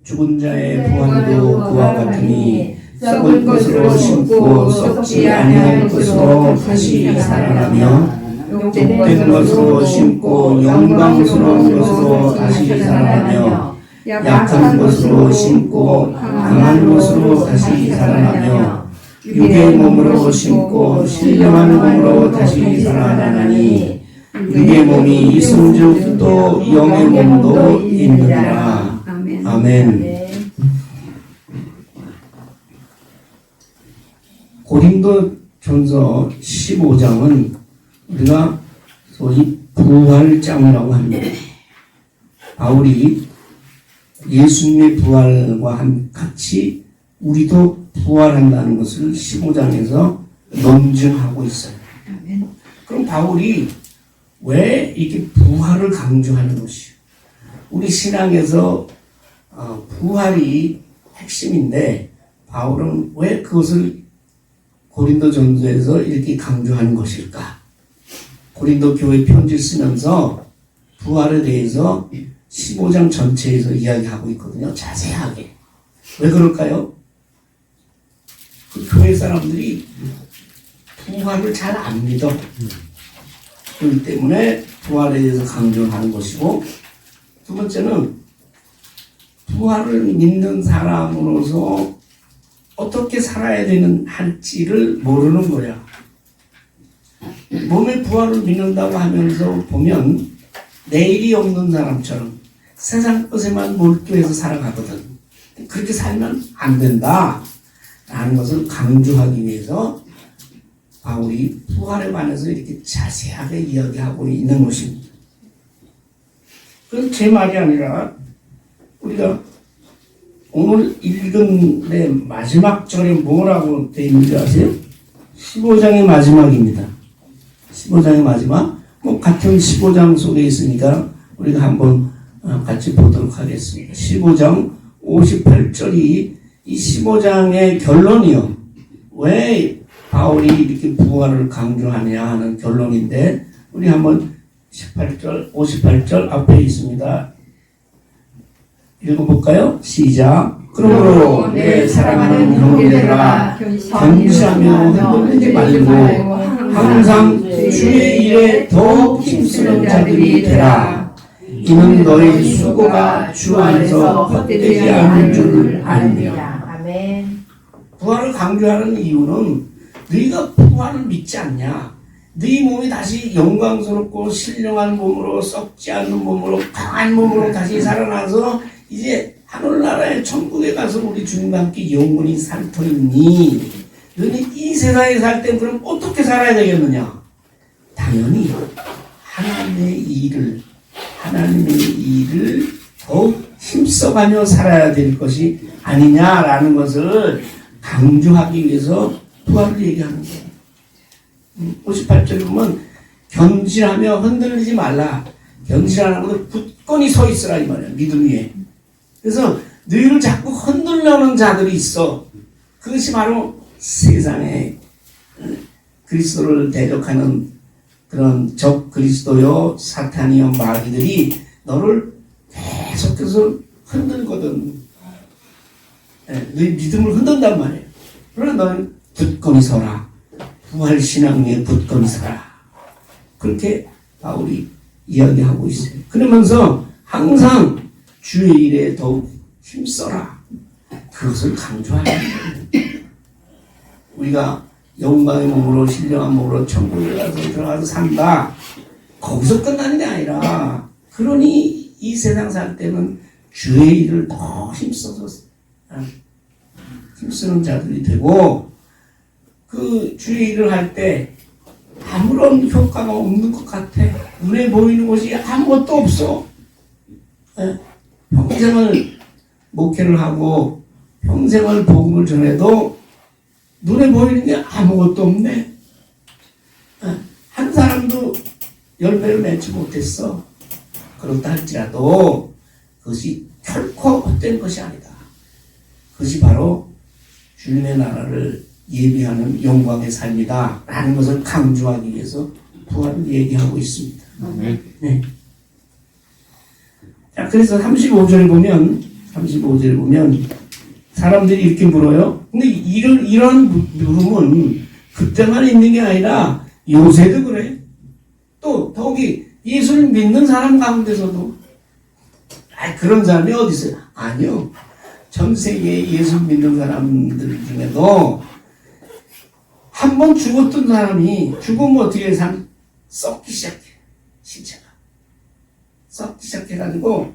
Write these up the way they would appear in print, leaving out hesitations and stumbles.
죽은 자의 부활도 그와 같으니 썩을 것으로 심고 썩지 아니할 것으로 다시 살아나며 욕된 것으로 심고 영광스러운 것으로 다시 살아나며 약한 것으로 심고 강한 것으로 다시 살아나며 육의 몸으로 심고 신령한 몸으로 다시 살아나니 육의 몸이 있음즉 또 영의 몸도 있느니라. 아멘. 고린도전서 15장은 우리가 소위 부활장이라고 합니다. 바울이 예수님의 부활과 같이 우리도 부활한다는 것을 15장에서 논증하고 있어요. 그럼 바울이 왜 이렇게 부활을 강조하는 것이요? 우리 신앙에서 부활이 핵심인데 바울은 왜 그것을 고린도전서에서 이렇게 강조하는 것일까? 고린도 교회 편지를 쓰면서 부활에 대해서 15장 전체에서 이야기하고 있거든요. 자세하게. 왜 그럴까요? 그 교회 사람들이 부활을 잘 안 믿어. 그렇기 때문에 부활에 대해서 강조하는 것이고, 두 번째는 부활을 믿는 사람으로서 어떻게 살아야 할지를 모르는 거야. 몸의 부활을 믿는다고 하면서 보면 내일이 없는 사람처럼 세상 것에만 몰두해서 살아가거든. 그렇게 살면 안 된다 라는 것을 강조하기 위해서 바울이 부활에 관해서 이렇게 자세하게 이야기하고 있는 것입니다. 그건 제 말이 아니라 우리가 오늘 읽은 내 마지막 절에 뭐라고 되어 있는지 아세요? 15장의 마지막입니다. 15장의 마지막. 같은 15장 속에 있으니까 우리가 한번 같이 보도록 하겠습니다. 15장 58절이 이 15장의 결론이요. 왜 바울이 이렇게 부활을 강조하냐 하는 결론인데, 우리 한번 18절, 58절 앞에 있습니다. 읽어볼까요? 시작. 그러므로 내 사랑하는 형제들아, 견지하며 흔들리지 말고 항상 주의 일에 더욱 힘쓰는 자들이 되라. 이는 너의 수고가 주 안에서 헛되지 않는 줄 아느니라. 아멘. 부활을 강조하는 이유는 너희가 부활을 믿지 않냐? 너희 몸이 다시 영광스럽고 신령한 몸으로, 썩지 않는 몸으로, 강한 몸으로 다시 살아나서 이제 하늘나라의 천국에 가서 우리 주님과 함께 영원히 살 터이니 너희 이 세상에 살 때 그럼 어떻게 살아야 되겠느냐? 당연히 하나님의 일을 더욱 힘써가며 살아야 될 것이 아니냐라는 것을 강조하기 위해서 부활을 얘기하는 거예요. 58절에 보면 견지하며 흔들리지 말라. 견지라는 것은 굳건히 서 있으라 이 말이야. 믿음 위에. 그래서 너희를 자꾸 흔들려는 자들이 있어. 그것이 바로 세상에 그리스도를 대적하는 그런 적 그리스도요 사탄이요 마귀들이 너를 계속해서 흔들거든. 너희 믿음을 흔든단 말이에요. 그러나 너는 굳건히 서라. 부활신앙 위에 굳건히 서라. 그렇게 바울이 이야기하고 있어요. 그러면서 항상 주의 일에 더욱 힘써라. 그것을 강조하는 거예요. 우리가 영광의 몸으로 신령한 몸으로 천국에 가서 들어가서 산다. 거기서 끝나는 게 아니라, 그러니 이 세상 살 때는 주의 일을 더 힘써서 힘쓰는 자들이 되고, 그 주의 일을 할 때 아무런 효과가 없는 것 같아. 눈에 보이는 것이 아무것도 없어. 평생을 목회를 하고 평생을 복음을 전해도 눈에 보이는 게 아무것도 없네. 한 사람도 열매를 맺지 못했어. 그렇다 할지라도 그것이 결코 헛된 것이 아니다. 그것이 바로 주님의 나라를 예비하는 영광의 삶이다 라는 것을 강조하기 위해서 부활을 얘기하고 있습니다. 네. 자, 그래서 35절에 보면 35절에 보면 사람들이 이렇게 물어요. 근데 이런 물음은 그때만 있는 게 아니라 요새도 그래. 또 더욱이 예수를 믿는 사람 가운데서도 그런 사람이 어디 있어요? 아니요. 전 세계에 예수 믿는 사람들 중에도 한 번 죽었던 사람이 죽으면 어떻게 썩기 시작해. 신체가. 썩기 시작해가지고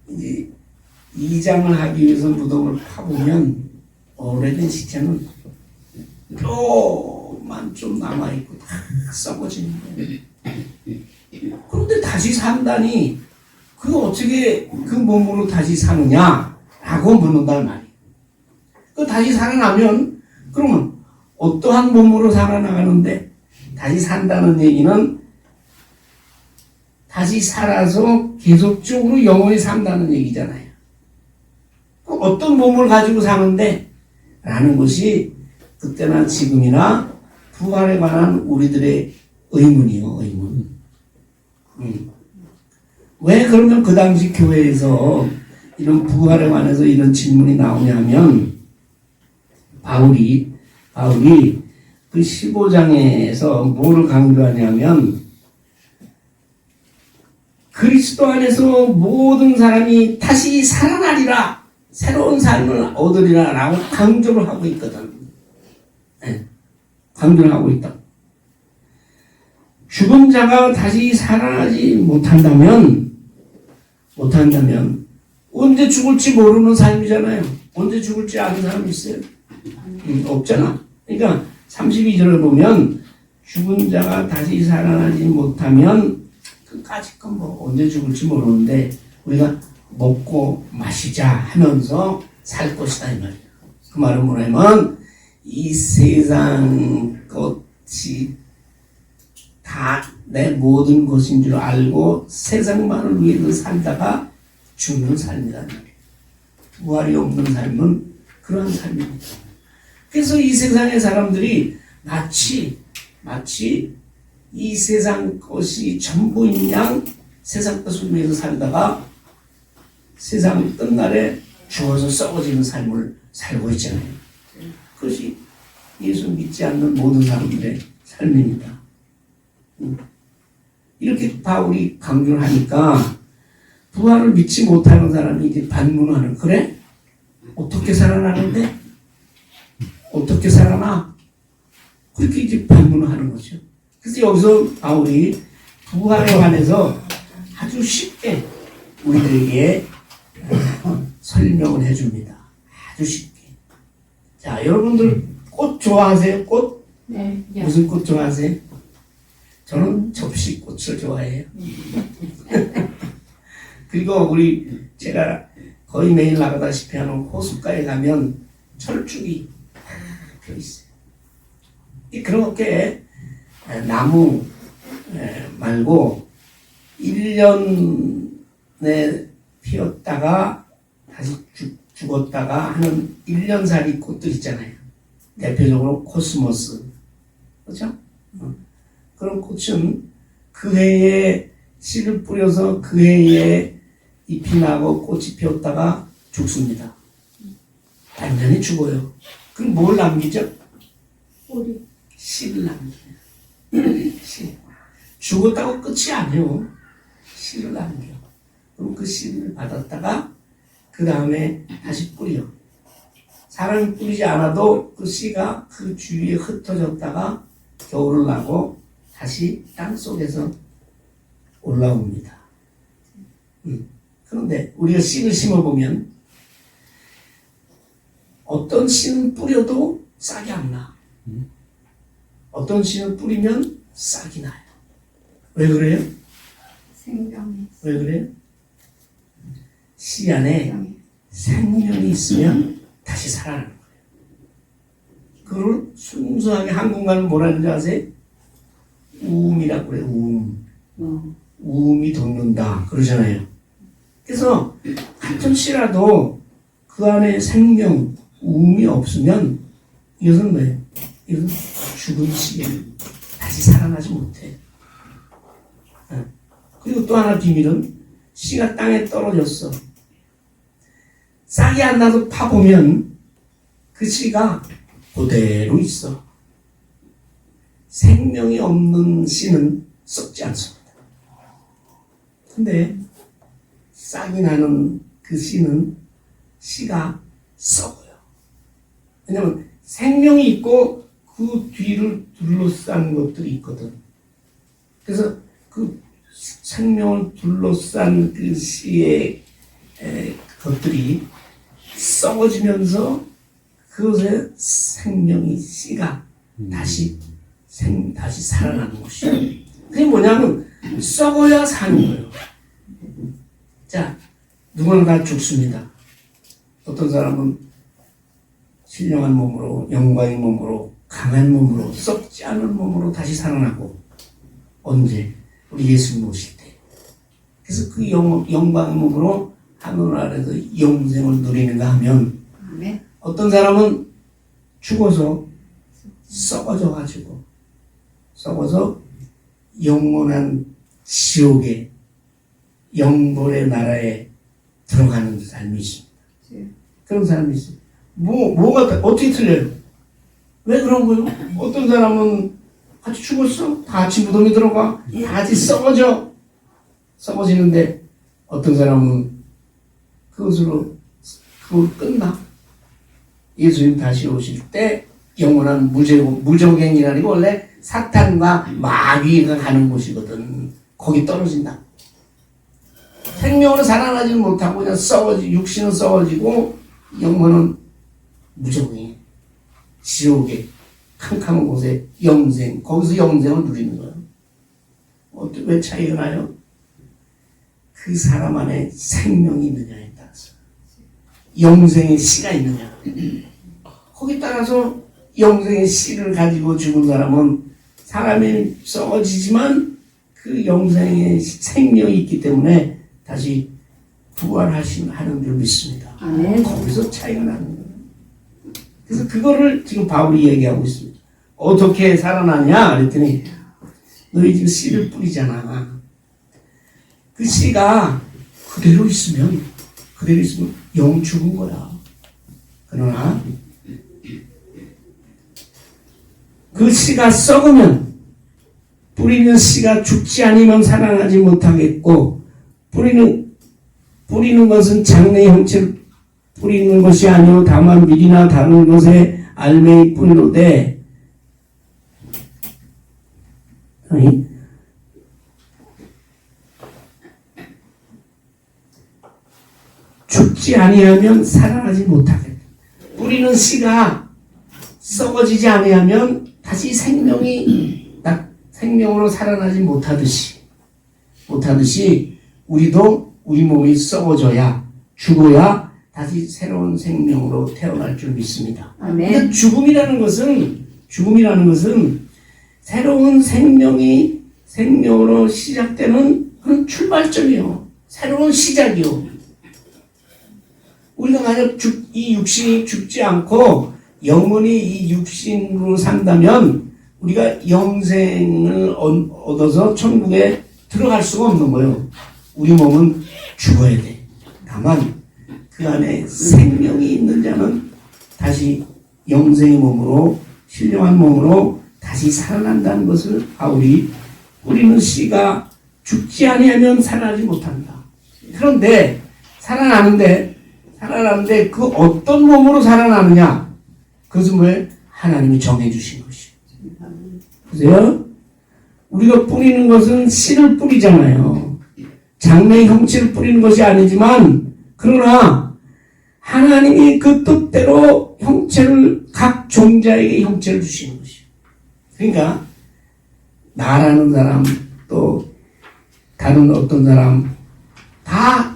이제 이장을 하기 위해서 무덤을 파보면 오래된 시체는 뼈만 좀 남아있고 다 썩어지는 거예요. 그런데 다시 산다니 그 어떻게 그 몸으로 다시 사느냐라고 묻는단 말이에요. 그 다시 살아나면 그러면 어떠한 몸으로 살아나가는데 다시 산다는 얘기는 다시 살아서 계속적으로 영원히 산다는 얘기잖아요. 어떤 몸을 가지고 사는데 라는 것이 그때나 지금이나 부활에 관한 우리들의 의문이요. 의문. 왜 그러면 그 당시 교회에서 이런 부활에 관해서 이런 질문이 나오냐면 바울이 그 15장에서 뭐를 강조하냐면 그리스도 안에서 모든 사람이 다시 살아나리라, 새로운 삶을 얻으리라 라고 강조를 하고 있거든. 네. 강조를 하고 있다. 죽은 자가 다시 살아나지 못한다면 언제 죽을지 모르는 삶이잖아요. 언제 죽을지 아는 사람이 있어요? 없잖아. 그러니까 32절을 보면 죽은 자가 다시 살아나지 못하면 끝까지 건 뭐 언제 죽을지 모르는데 우리가 먹고 마시자 하면서 살 것이다 이 말이야. 그 말은 뭐냐면 이 세상 것이 다 내 모든 것인 줄 알고 세상만을 위해서 살다가 죽는 삶이다. 부활이 없는 삶은 그런 삶입니다. 그래서 이 세상의 사람들이 마치 이 세상 것이 전부인 양 세상 것을 위해서 살다가 세상 끝날에 죽어서 썩어지는 삶을 살고 있잖아요. 그것이 예수 믿지 않는 모든 사람들의 삶입니다. 이렇게 바울이 강조를 하니까 부활을 믿지 못하는 사람이 이제 반문하는, 그래? 어떻게 살아나는데? 어떻게 살아나? 그렇게 이제 반문을 하는 거죠. 그래서 여기서 바울이 부활에 관해서 아주 쉽게 우리들에게 설명을 해줍니다. 아주 쉽게. 자, 여러분들 꽃 좋아하세요? 꽃? 네. 무슨 꽃 좋아하세요? 저는 접시꽃을 좋아해요. 그리고 제가 거의 매일 나가다시피 하는 호숫가에 가면 철쭉이 펴 있어요. 그렇게 나무 말고 1년에 피었다가 다시 죽었다가 하는 1년살이 꽃들 있잖아요. 대표적으로 코스모스. 그렇죠? 그런 꽃은 그 해에 씨를 뿌려서 그 해에 잎이 나고 꽃이 피었다가 죽습니다. 완전히 죽어요. 그럼 뭘 남기죠? 우리 씨를 남겨요. 씨. 죽었다고 끝이 아니요. 씨를 남겨. 그럼 그 씨를 받았다가 그 다음에 다시 뿌려. 사람이 뿌리지 않아도 그 씨가 그 주위에 흩어졌다가 겨울을 나고 다시 땅 속에서 올라옵니다. 그런데 우리가 씨를 심어보면 어떤 씨는 뿌려도 싹이 안 나. 어떤 씨는 뿌리면 싹이 나요. 왜 그래요? 생명이 왜 그래요? 씨 안에 생명이 있으면 다시 살아나는 거예요. 그걸 순수하게 한국말은 뭐라는 줄 아세요? 우음이라고 그래요. 우음이 돋는다 그러잖아요. 그래서 같은 씨라도 그 안에 생명, 우음이 없으면 이것은 뭐예요? 이것은 죽은 씨예요. 다시 살아나지 못해. 그리고 또 하나 비밀은 씨가 땅에 떨어졌어. 싹이 안 나도 파보면 그 씨가 그대로 있어. 생명이 없는 씨는 썩지 않습니다. 근데 싹이 나는 그 씨가 썩어요. 왜냐면 생명이 있고 그 뒤를 둘러싼 것들이 있거든. 그래서 그 생명을 둘러싼 그 씨의 것들이 썩어지면서 그것에 생명이 씨가 다시 살아나는 것이에요. 그게 뭐냐면 썩어야 사는 거예요. 자, 누구나 다 죽습니다. 어떤 사람은 신령한 몸으로, 영광의 몸으로, 강한 몸으로, 썩지 않은 몸으로 다시 살아나고, 언제? 우리 예수님 오실 때. 그래서 그 영광의 몸으로 하늘 아래서 영생을 누리는가 하면, 어떤 사람은 죽어서 썩어서 영원한 지옥에, 영벌의 나라에 들어가는 삶이 있습니다. 그런 사람이 있어요. 뭐가 어떻게 틀려요? 왜 그런 거예요? 어떤 사람은 같이 죽었어? 다 같이 무덤에 들어가? 다 같이 썩어지는데 어떤 사람은 그걸 끝나? 예수님 다시 오실 때 영원한 무적행이라는 게 원래 사탄과 마귀가 가는 곳이거든. 거기 떨어진다. 생명으로 살아나지 못하고 그냥 육신은 썩어지고 영혼은 무적행이 지옥에 캄캄한 곳에 영생, 거기서 영생을 누리는 거예요. 왜 차이가 나요? 그 사람 안에 생명이 있느냐에 따라서 영생의 씨가 있느냐. 거기 따라서 영생의 씨를 가지고 죽은 사람은 사람이 썩어지지만 그 영생의 생명이 있기 때문에 다시 부활하는 줄 믿습니다. 거기서 차이가 나는 거예요. 그래서 그거를 지금 바울이 얘기하고 있습니다. 어떻게 살아나냐 그랬더니 너희 지금 씨를 뿌리잖아. 그 씨가 그대로 있으면 영 죽은 거야. 그러나 그 씨가 썩으면 뿌리는 씨가 죽지 않으면 살아나지 못하겠고 뿌리는 것은 장래의 형체를 뿌리는 것이 아니오 다만 밀이나 다른 것에 알맹이 뿌리로되 죽지 아니하면 살아나지 못하겠다. 뿌리는 씨가 썩어지지 아니하면 다시 생명으로 살아나지 못하듯이 우리도 우리 몸이 썩어져야 죽어야 다시 새로운 생명으로 태어날 줄 믿습니다. 근데 죽음이라는 것은 새로운 생명으로 시작되는 그런 출발점이요. 새로운 시작이요. 우리가 만약 이 육신이 죽지 않고 영원히 이 육신으로 산다면 우리가 영생을 얻어서 천국에 들어갈 수가 없는 거예요. 우리 몸은 죽어야 돼. 다만 그 안에 생명이 있는 자는 다시 영생의 몸으로 신령한 몸으로 다시 살아난다는 것을 우리는 씨가 죽지 아니하면 살아나지 못한다. 그런데 살아나는데 그 어떤 몸으로 살아나느냐? 그것은 왜 하나님이 정해주신 것이에요. 보세요. 우리가 뿌리는 것은 씨를 뿌리잖아요. 장래의 형체를 뿌리는 것이 아니지만 그러나 하나님이 그 뜻대로 각 종자에게 형체를 주시는 것이에요. 그러니까 나라는 사람 또 다른 어떤 사람 다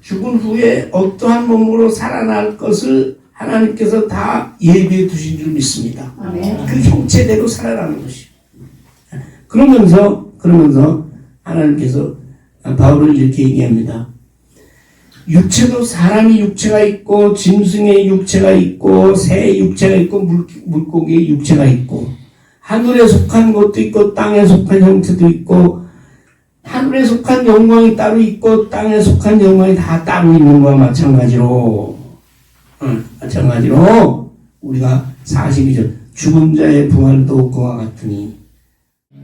죽은 후에 어떠한 몸으로 살아날 것을 하나님께서 다 예비해 두신 줄 믿습니다. 그 형체대로 살아나는 것이에요. 그러면서 하나님께서 바울을 이렇게 얘기합니다. 육체도 사람이 육체가 있고 짐승의 육체가 있고 새의 육체가 있고 물고기의 육체가 있고 하늘에 속한 것도 있고 땅에 속한 형체도 있고 하늘에 속한 영광이 따로 있고 땅에 속한 영광이 다 따로 있는 것과 마찬가지로 마찬가지로 우리가 42절 죽은 자의 부활도 그와 같으니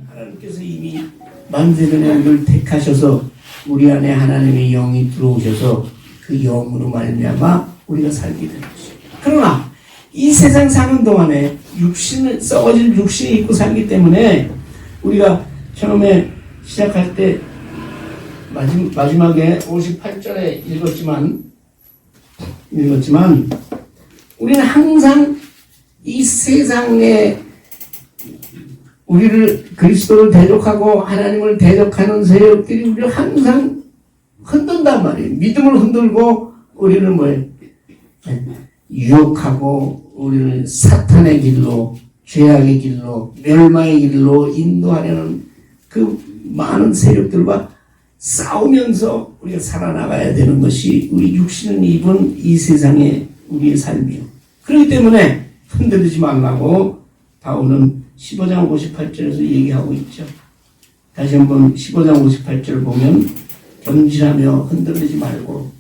하나님께서 이미 만세전에 우리를 택하셔서 우리 안에 하나님의 영이 들어오셔서 그 영으로 말미암아 우리가 살게 되는 것이죠. 그러나 이 세상 사는 동안에 썩어질 육신이 있고 살기 때문에 우리가 처음에 시작할 때 마지막에 58절에 읽었지만 우리는 항상 이 세상에 우리를 그리스도를 대적하고 하나님을 대적하는 세력들이 우리를 항상 흔든단 말이에요. 믿음을 흔들고 우리를 뭐예요? 유혹하고 우리를 사탄의 길로, 죄악의 길로, 멸망의 길로 인도하려는 그 많은 세력들과 싸우면서 우리가 살아나가야 되는 것이 우리 육신을 입은 이 세상의 우리의 삶이요. 그렇기 때문에 흔들리지 말라고 바울은 15장 58절에서 얘기하고 있죠. 다시 한번 15장 58절 보면 견질하며 흔들리지 말고,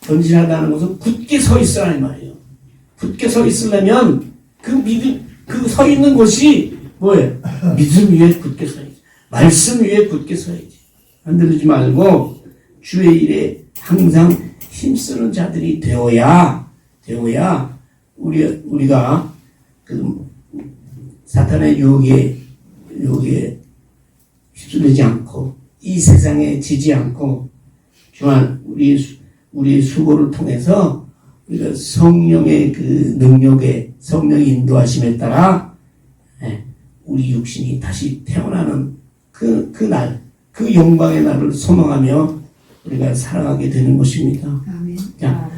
견질하다는 것은 굳게 서 있으라는 말이에요. 굳게 서 있으려면 그 믿음, 그 서 있는 곳이 뭐예요? 믿음 위에 굳게 서야지. 말씀 위에 굳게 서야지. 흔들리지 말고 주의 일에 항상 힘쓰는 자들이 되어야 우리가 그 사탄의 유혹에 휩쓸리지 않고 이 세상에 지지 않고 또한 우리의 수고를 통해서 우리가 성령의 그 능력에 성령의 인도하심에 따라 우리 육신이 다시 태어나는 그날 그 영광의 날을 소망하며 우리가 살아가게 되는 것입니다. 아멘. 자,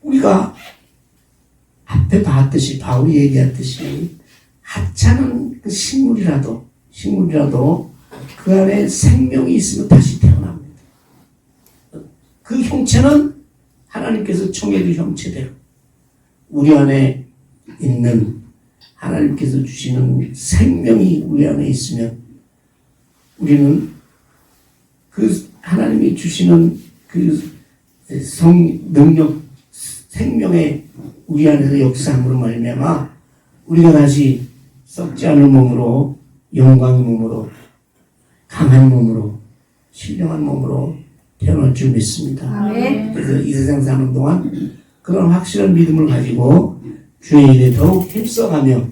우리가 앞에 봤듯이 바울이 얘기했듯이 하찮은 그 식물이라도 그 안에 생명이 있으면 다시 태어납니다. 그 형체는 하나님께서 정해준 형체대로 우리 안에 있는 하나님께서 주시는 생명이 우리 안에 있으면 우리는 그 하나님이 주시는 그 능력, 생명의 우리 안에서 역사함으로 말미암아 우리가 다시 썩지 않은 몸으로, 영광의 몸으로, 강한 몸으로, 신령한 몸으로 태어날 줄 믿습니다. 아멘. 그래서 이 세상 사는 동안 그런 확실한 믿음을 가지고 주의 일에 더욱 힘써가며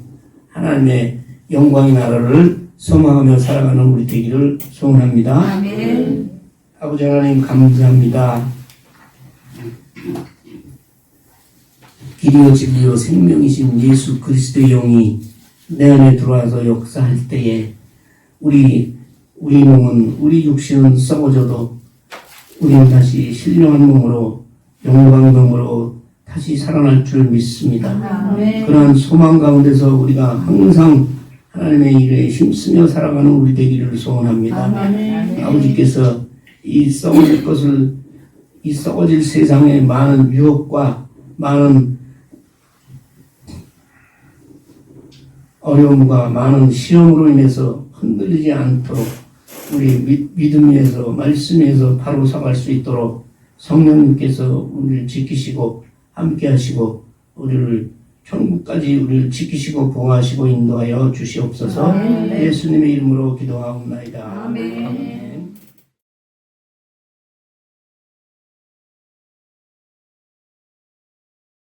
하나님의 영광의 나라를 소망하며 살아가는 우리 되기를 소원합니다. 아멘. 아버지 하나님 감사합니다. 길이요 진리요 생명이신 예수 그리스도의 영이 내 안에 들어와서 역사할 때에 우리 몸은, 우리 육신은 썩어져도 우리는 다시 신령한 몸으로, 영광의 몸으로 다시 살아날 줄 믿습니다. 아멘. 그러한 소망 가운데서 우리가 항상 하나님의 일에 힘쓰며 살아가는 우리 되기를 소원합니다. 아멘. 아버지께서 이 썩어질 세상의 많은 유혹과 많은 어려움과 많은 시험으로 인해서 흔들리지 않도록 우리 믿음 위에서 말씀 위에서 바로 서갈 수 있도록 성령님께서 우리를 지키시고 함께 하시고 우리를 천국까지 우리를 지키시고 보호하시고 인도하여 주시옵소서. 예수님의 이름으로 기도하옵나이다. 아멘.